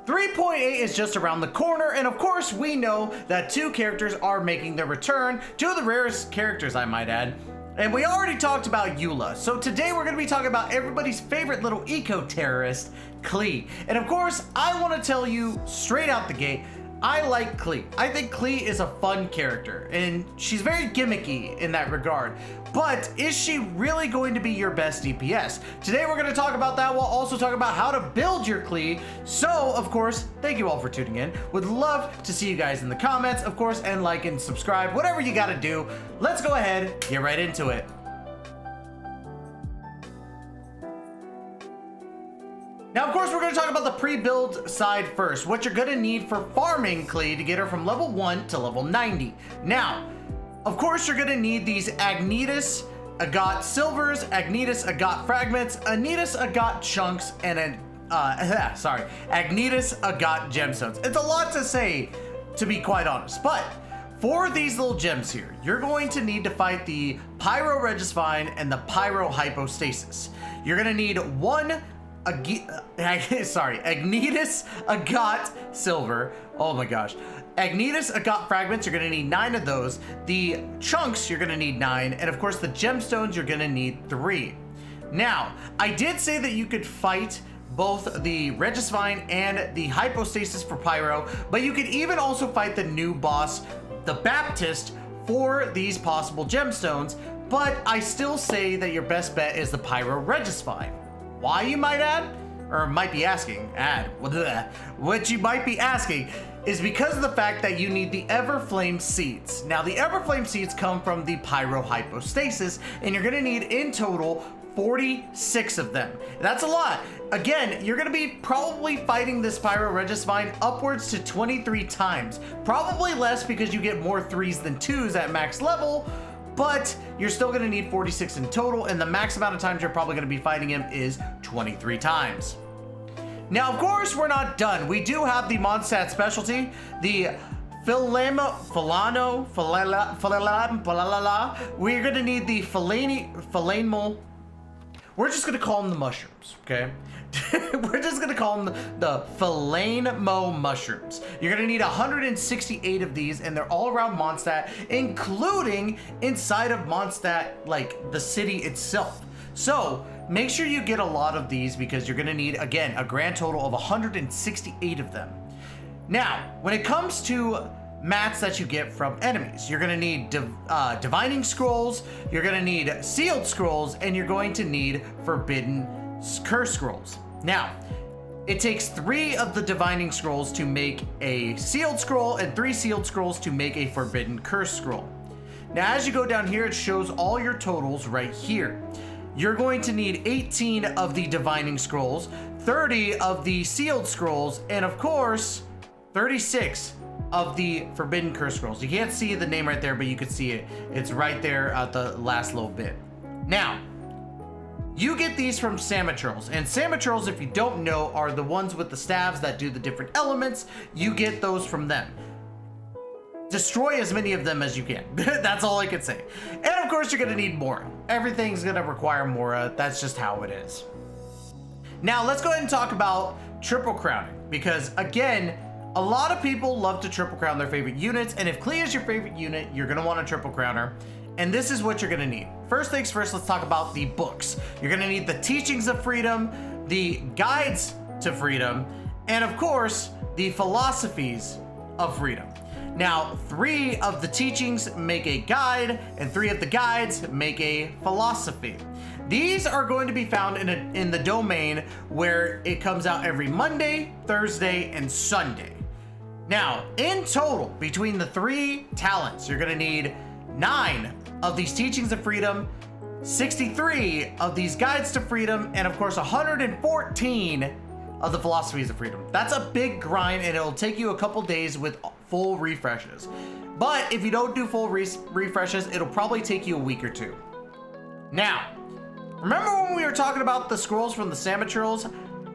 3.8 is just around the corner, and of course we know that 2 characters are making their return, 2 of the rarest characters I might add, and we already talked about Eula. So today we're going to be talking about everybody's favorite little eco-terrorist, Klee. And of course, I want to tell you straight out the gate, I like Klee. I think Klee is a fun character, and she's very gimmicky in that regard. But is she really going to be your best DPS? Today we're going to talk about that while also talking about how to build your Klee. So, of course, thank you all for tuning in. Would love to see you guys in the comments, of course, and like and subscribe, whatever you got to do. Let's go ahead, get right into it. Now, of course, we're going to talk about the pre-build side first. What you're going to need for farming Klee to get her from level 1 to level 90. Now, of course, you're going to need these Agnetus Agat Silvers, Agnetus Agat Fragments, Agnetus Agat Chunks, and Agnetus Agat Gemstones. It's a lot to say, to be quite honest, but for these little gems here, you're going to need to fight the Pyro Regisvine and the Pyro Hypostasis. You're going to need one Agnetus Agat Silver. Oh my gosh. Agnetus Agat Fragments, you're gonna need 9 of those. The Chunks, you're gonna need 9. And of course, the Gemstones, you're gonna need 3. Now, I did say that you could fight both the Regisvine and the Hypostasis for Pyro, but you could even also fight the new boss, the Baptist, for these possible Gemstones. But I still say that your best bet is the Pyro Regisvine. Why, you might add? Or might be asking, what you might be asking is because of the fact that you need the Everflame Seeds. Now, the Everflame Seeds come from the Pyro Hypostasis, and you're gonna need in total 46 of them. That's a lot. Again, you're gonna be probably fighting this Pyro Regisvine upwards to 23 times. Probably less because you get more 3s than 2s at max level, but you're still gonna need 46 in total, and the max amount of times you're probably gonna be fighting him is 23 times. Now, of course, we're not done. We do have the Mondstadt specialty, the We're gonna need the Philanemo. We're just gonna call them the mushrooms, okay? We're just gonna call them the Philanemo mushrooms. You're gonna need 168 of these, and they're all around Mondstadt, including inside of Mondstadt, like the city itself. So make sure you get a lot of these because you're gonna need, again, a grand total of 168 of them. Now, when it comes to mats that you get from enemies, you're gonna need divining scrolls, you're gonna need sealed scrolls, and you're going to need forbidden curse scrolls. Now, it takes 3 of the divining scrolls to make a sealed scroll and 3 sealed scrolls to make a forbidden curse scroll. Now, as you go down here, it shows all your totals right here. You're going to need 18 of the divining scrolls, 30 of the sealed scrolls, and of course, 36 of the forbidden curse scrolls. You can't see the name right there, but you can see it. It's right there at the last little bit. Now, you get these from Samatrils, and Samatrils, if you don't know, are the ones with the staves that do the different elements. You get those from them. Destroy as many of them as you can. That's all I can say. And of course, you're gonna need Mora. Everything's gonna require Mora. That's just how it is. Now, let's go ahead and talk about triple crowning, because again, a lot of people love to triple crown their favorite units, and if Klee is your favorite unit, you're gonna want a triple crowner. And this is what you're gonna need. First things first, let's talk about the books. You're gonna need the Teachings of Freedom, the Guides to Freedom, and of course, the Philosophies of Freedom. Now, 3 of the teachings make a guide, and 3 of the guides make a philosophy. These are going to be found in the domain where it comes out every Monday, Thursday, and Sunday. Now, in total, between the 3 talents, you're gonna need 9 of these Teachings of Freedom, 63 of these Guides to Freedom, and of course 114 of the Philosophies of Freedom. That's a big grind, and it'll take you a couple days with full refreshes. But if you don't do full refreshes, it'll probably take you a week or 2. Now, remember when we were talking about the scrolls from the Samatrils?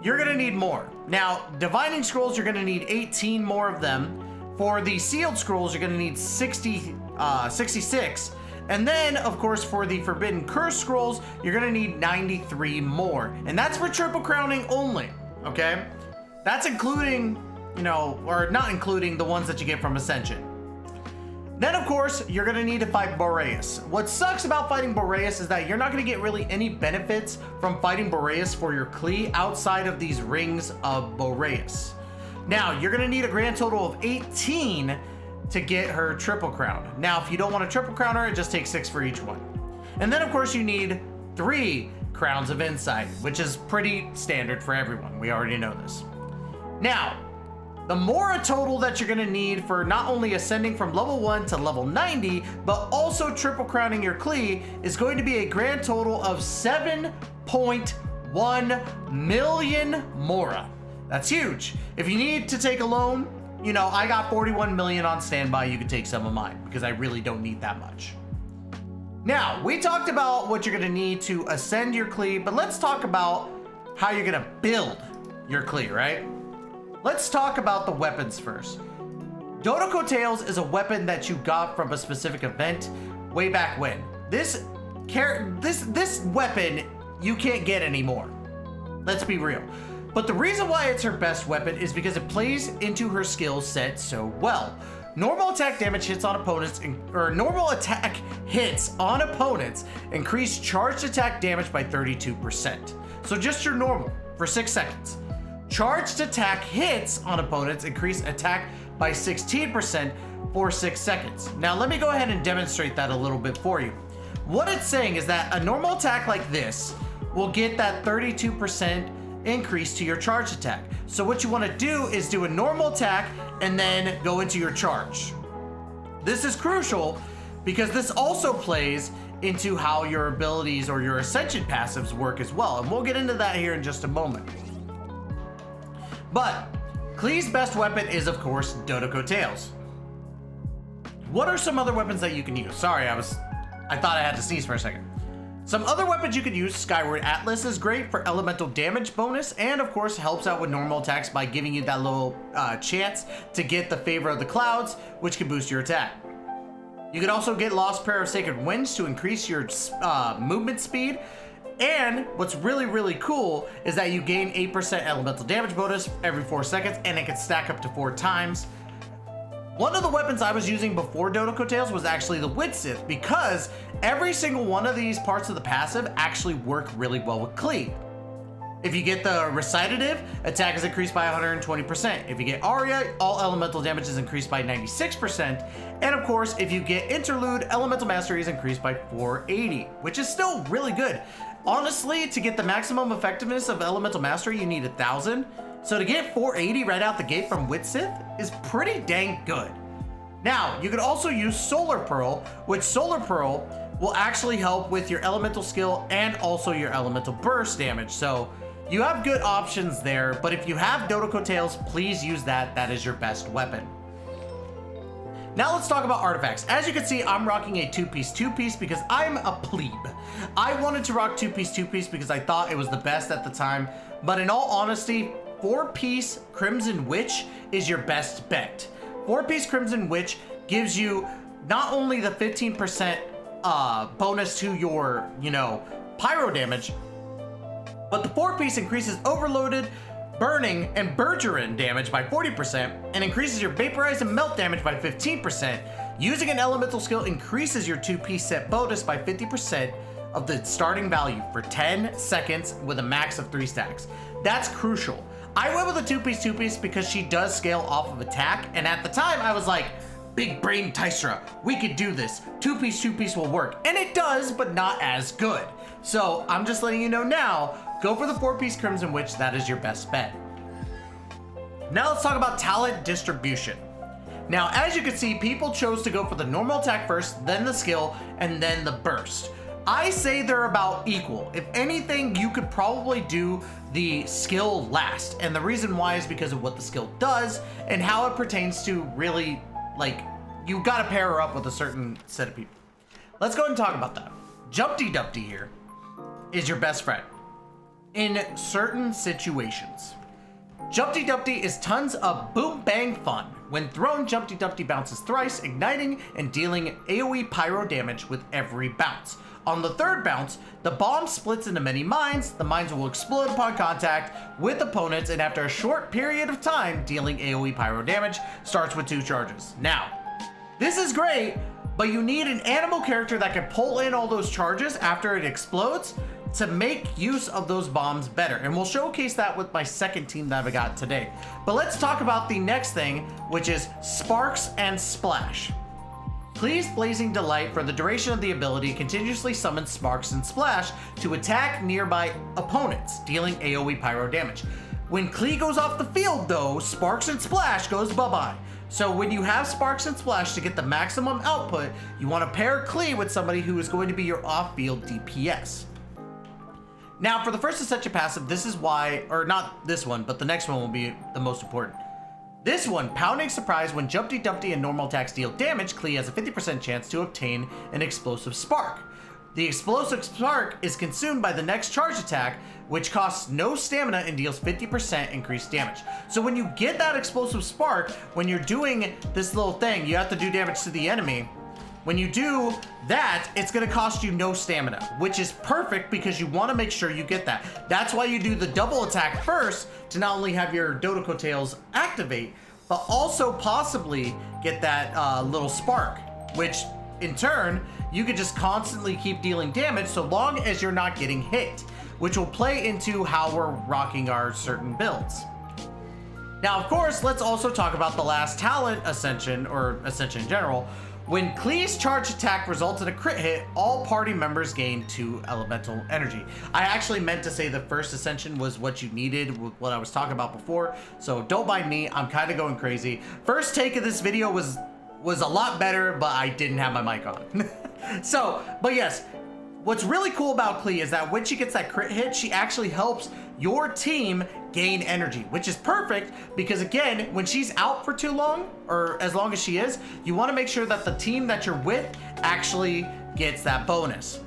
You're gonna need more. Now, Divining Scrolls, you're gonna need 18 more of them. For the Sealed Scrolls, you're gonna need 66. And then, of course, for the Forbidden Curse Scrolls, you're gonna need 93 more. And that's for triple crowning only, okay? That's including, you know, or not including the ones that you get from Ascension. Then, of course, you're going to need to fight Boreas. What sucks about fighting Boreas is that you're not going to get really any benefits from fighting Boreas for your Klee outside of these rings of Boreas. Now, you're going to need a grand total of 18 to get her triple crown. Now, if you don't want a triple crown her, it just takes 6 for each one. And then, of course, you need 3 crowns of insight, which is pretty standard for everyone. We already know this. Now, the more a total that you're gonna need for not only ascending from level 1 to level 90, but also triple crowning your Klee is going to be a grand total of 7.1 million Mora. That's huge. If you need to take a loan, you know, I got 41 million on standby. You could take some of mine because I really don't need that much. Now, we talked about what you're gonna need to ascend your Klee, but let's talk about how you're gonna build your Klee, right? Let's talk about the weapons first. Dodoko Tails is a weapon that you got from a specific event way back when. This weapon you can't get anymore. Let's be real. But the reason why it's her best weapon is because it plays into her skill set so well. Normal attack damage hits on opponents, normal attack hits on opponents increase charged attack damage by 32%. So just your normal for 6 seconds. Charged attack hits on opponents increase attack by 16% for 6 seconds. Now let me go ahead and demonstrate that a little bit for you. What it's saying is that a normal attack like this will get that 32% increase to your charge attack. So what you want to do is do a normal attack and then go into your charge. This is crucial because this also plays into how your abilities or your ascension passives work as well. And we'll get into that here in just a moment. But Klee's best weapon is, of course, Dodoko Tails. What are some other weapons that you can use? Sorry, I thought I had to sneeze for a second. Some other weapons you could use, Skyward Atlas is great for elemental damage bonus, and of course helps out with normal attacks by giving you that little chance to get the favor of the clouds, which can boost your attack. You could also get Lost Prayer of Sacred Winds to increase your movement speed. And what's really, really cool is that you gain 8% elemental damage bonus every 4 seconds, and it can stack up to 4 times. One of the weapons I was using before Dodoko Tails was actually the Wit Sith, because every single one of these parts of the passive actually work really well with Klee. If you get the Recitative, attack is increased by 120%. If you get Aria, all elemental damage is increased by 96%. And of course, if you get Interlude, elemental mastery is increased by 480, which is still really good. Honestly, to get the maximum effectiveness of elemental mastery, you need 1,000. So to get 480 right out the gate from Wit Sith is pretty dang good. Now, you could also use Solar Pearl, which Solar Pearl will actually help with your elemental skill and also your elemental burst damage. So you have good options there, but if you have Dodoko Tails, please use that. That is your best weapon. Now let's talk about artifacts. As you can see, I'm rocking a two-piece because I'm a plebe. I wanted to rock two-piece because I thought it was the best at the time, but in all honesty, 4-piece Crimson Witch is your best bet. 4-piece Crimson Witch gives you not only the 15% bonus to your, pyro damage, but the 4-piece increases overloaded, burning, and Bergeron damage by 40% and increases your vaporize and melt damage by 15%. Using an elemental skill increases your 2-piece set bonus by 50% of the starting value for 10 seconds with a max of 3 stacks. That's crucial. I went with a two-piece because she does scale off of attack, and at the time I was like, big brain Tysra, we could do this. Two-piece will work. And it does, but not as good. So I'm just letting you know now, go for the 4-piece Crimson Witch, that is your best bet. Now let's talk about talent distribution. Now, as you can see, people chose to go for the normal attack first, then the skill, and then the burst. I say they're about equal. If anything, you could probably do the skill last. And the reason why is because of what the skill does and how it pertains to really, you gotta pair her up with a certain set of people. Let's go ahead and talk about that. Jumpty Dumpty here is your best friend in certain situations. Jumpty Dumpty is tons of boom bang fun. When thrown, Jumpty Dumpty bounces thrice, igniting and dealing AoE pyro damage with every bounce. On the third bounce, the bomb splits into many mines. The mines will explode upon contact with opponents, and after a short period of time, dealing AoE pyro damage. Starts with 2 charges. Now, this is great, but you need an animal character that can pull in all those charges after it explodes to make use of those bombs better. And we'll showcase that with my second team that I got today. But let's talk about the next thing, which is Sparks and Splash. Klee's Blazing Delight, for the duration of the ability, continuously summons Sparks and Splash to attack nearby opponents, dealing AoE pyro damage. When Klee goes off the field though, Sparks and Splash goes bye-bye. So when you have Sparks and Splash to get the maximum output, you want to pair Klee with somebody who is going to be your off-field DPS. Now for the first Ascension passive, this is why, or not this one, but the next one will be the most important. This one, Pounding Surprise. When Jumpty Dumpty and normal attacks deal damage, Klee has a 50% chance to obtain an Explosive Spark. The Explosive Spark is consumed by the next charge attack, which costs no stamina and deals 50% increased damage. So when you get that Explosive Spark, when you're doing this little thing, you have to do damage to the enemy. When you do that, it's gonna cost you no stamina, which is perfect because you wanna make sure you get that. That's why you do the double attack first to not only have your Dodoko Tails activate, but also possibly get that little spark, which in turn, you could just constantly keep dealing damage so long as you're not getting hit, which will play into how we're rocking our certain builds. Now, of course, let's also talk about the last talent Ascension, or Ascension in general. When Klee's charge attack results in a crit hit, all party members gain 2 elemental energy. I actually meant to say the first Ascension was what you needed, what I was talking about before, so don't mind me, I'm kind of going crazy. First take of this video was a lot better, but I didn't have my mic on. But yes, what's really cool about Klee is that when she gets that crit hit, she actually helps your team gain energy, which is perfect because again, when she's out for too long, or as long as she is, you want to make sure that the team that you're with actually gets that bonus.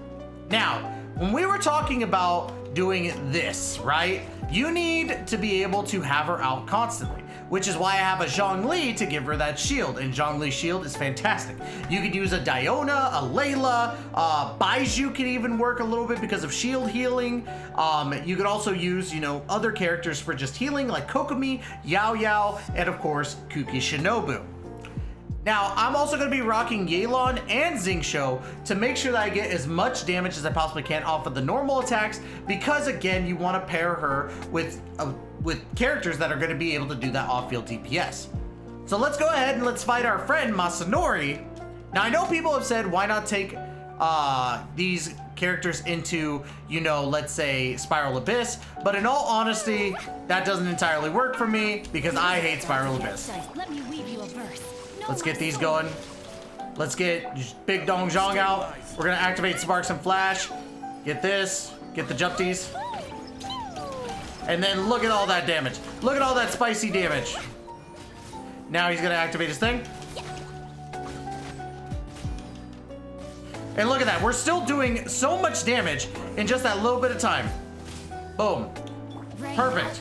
Now, when we were talking about doing this, right, you need to be able to have her out constantly, which is why I have a Zhongli to give her that shield, and Zhongli's shield is fantastic. You could use a Diona, a Layla, Bailu can even work a little bit because of shield healing. You could also use, you know, other characters for just healing like Kokomi, Yao Yao, and of course, Kuki Shinobu. Now, I'm also going to be rocking Yelan and Xingqiu to make sure that I get as much damage as I possibly can off of the normal attacks, because again, you want to pair her with characters that are going to be able to do that off-field DPS. So let's go ahead and let's fight our friend Masanori. Now, I know people have said, why not take these characters into, you know, let's say Spiral Abyss, but in all honesty, that doesn't entirely work for me because I hate Spiral Abyss. Let me weave you a verse. Let's get these going. Let's get Big Dong Zhong out. We're gonna activate Sparks and Flash. Get this, get the Jupties. And then look at all that damage. Look at all that spicy damage. Now he's gonna activate his thing. And look at that, we're still doing so much damage in just that little bit of time. Boom, perfect.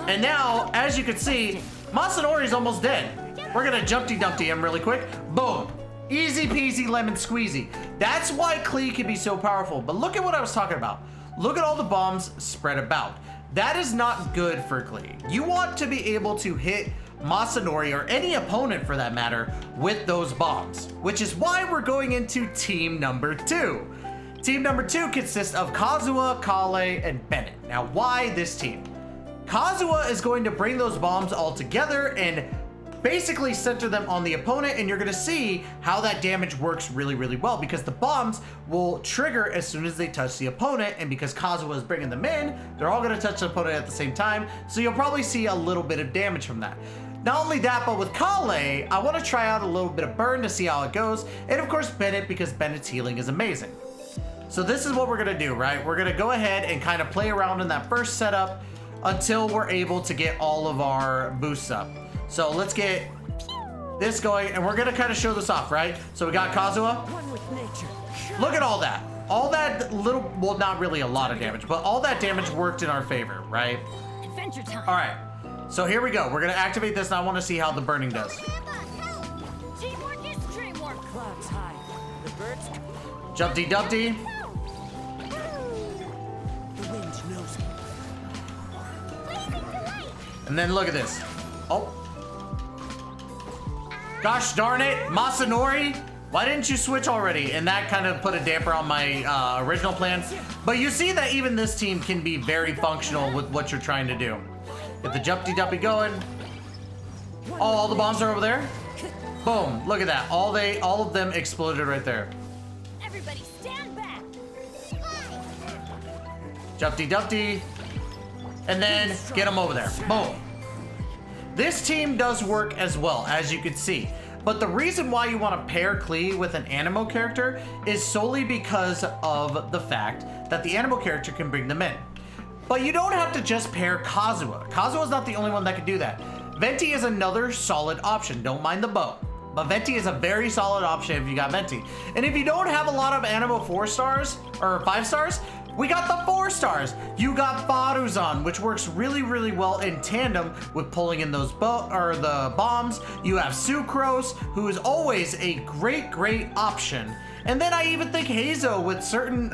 And now, as you can see, Masanori's almost dead. We're gonna Jumpty Dumpty him really quick. Boom. Easy peasy lemon squeezy. That's why Klee can be so powerful. But look at what I was talking about. Look at all the bombs spread about. That is not good for Klee. You want to be able to hit Masanori, or any opponent for that matter, with those bombs, which is why we're going into team number 2. Team number 2 consists of Kazuha, Kale, and Bennett. Now, why this team? Kazuha is going to bring those bombs all together and basically center them on the opponent, and you're gonna see how that damage works really, really well because the bombs will trigger as soon as they touch the opponent, and because Kazuha is bringing them in, they're all gonna touch the opponent at the same time, so you'll probably see a little bit of damage from that. Not only that, but with Kale, I want to try out a little bit of burn to see how it goes, and of course Bennett, because Bennett's healing is amazing. So this is what we're gonna do, right? We're gonna go ahead and kind of play around in that first setup until we're able to get all of our boosts up. So let's get this going, and we're gonna kind of show this off, right? So we got Kazuha. Look at all that. All that little, well, not really a lot of damage, but all that damage worked in our favor, right? Adventure time. All right, so here we go. We're gonna activate this, and I want to see how the burning does. Teamwork is dreamwork. Clouds high. The birds. Jumpty Dumpty. The wind knows me. And then look at this. Oh. Gosh darn it, Masanori. Why didn't you switch already? And that kind of put a damper on my original plans. But you see that even this team can be very functional with what you're trying to do. Get the Jumpty Dumpty going. Oh, all the bombs are over there. Boom, look at that. All of them exploded right there. Everybody stand back. Jumpty Dumpty. And then get them over there. Boom. This team does work as well, as you can see. But the reason why you want to pair Klee with an Animo character is solely because of the fact that the Animo character can bring them in. But you don't have to just pair Kazuha. Kazuha is not the only one that can do that. Venti is another solid option. Don't mind the bow. But Venti is a very solid option if you got Venti. And if you don't have a lot of Animo 4 stars or 5 stars, we got the 4 stars. You got Faruzan, which works really, really well in tandem with pulling in those the bombs. You have Sucrose, who is always a great, great option. And then I even think Hazo with certain,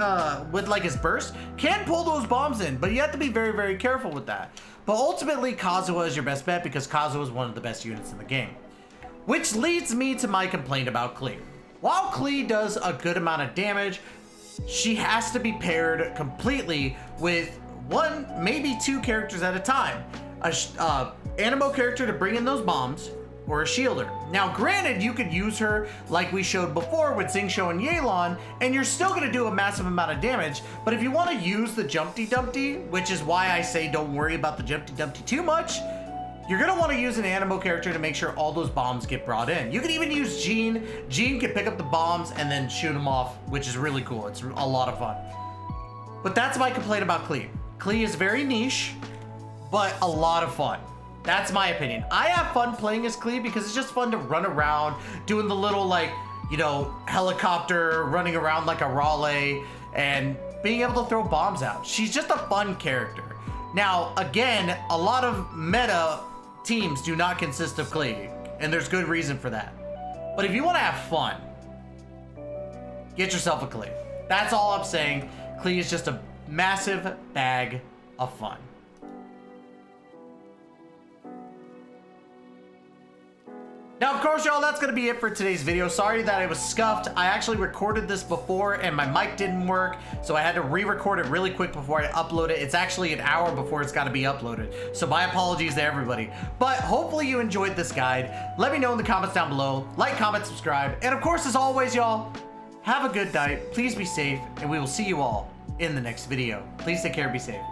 with like his burst, can pull those bombs in, but you have to be very, very careful with that. But ultimately, Kazuha is your best bet because Kazuha is one of the best units in the game. Which leads me to my complaint about Klee. While Klee does a good amount of damage, she has to be paired completely with 1, maybe 2 characters at a time. A Animo character to bring in those bombs, or a shielder. Now granted, you could use her like we showed before with Xingqiu and Yelan, and you're still gonna do a massive amount of damage, but if you wanna use the Jumpty Dumpty, which is why I say don't worry about the Jumpty Dumpty too much, you're gonna wanna use an Animo character to make sure all those bombs get brought in. You can even use Jean. Jean can pick up the bombs and then shoot them off, which is really cool. It's a lot of fun. But that's my complaint about Klee. Klee is very niche, but a lot of fun. That's my opinion. I have fun playing as Klee because it's just fun to run around, doing the little like, you know, helicopter, running around like a Raleigh, and being able to throw bombs out. She's just a fun character. Now, again, a lot of meta teams do not consist of Klee, and there's good reason for that. But if you want to have fun, get yourself a Klee. That's all I'm saying. Klee is just a massive bag of fun. Now, of course, y'all, that's going to be it for today's video. Sorry that I was scuffed. I actually recorded this before and my mic didn't work, so I had to re-record it really quick before I upload it. It's actually an hour before it's got to be uploaded, so my apologies to everybody. But hopefully you enjoyed this guide. Let me know in the comments down below. Like, comment, subscribe, and of course, as always, y'all, have a good night. Please be safe, and we will see you all in the next video. Please take care, be safe.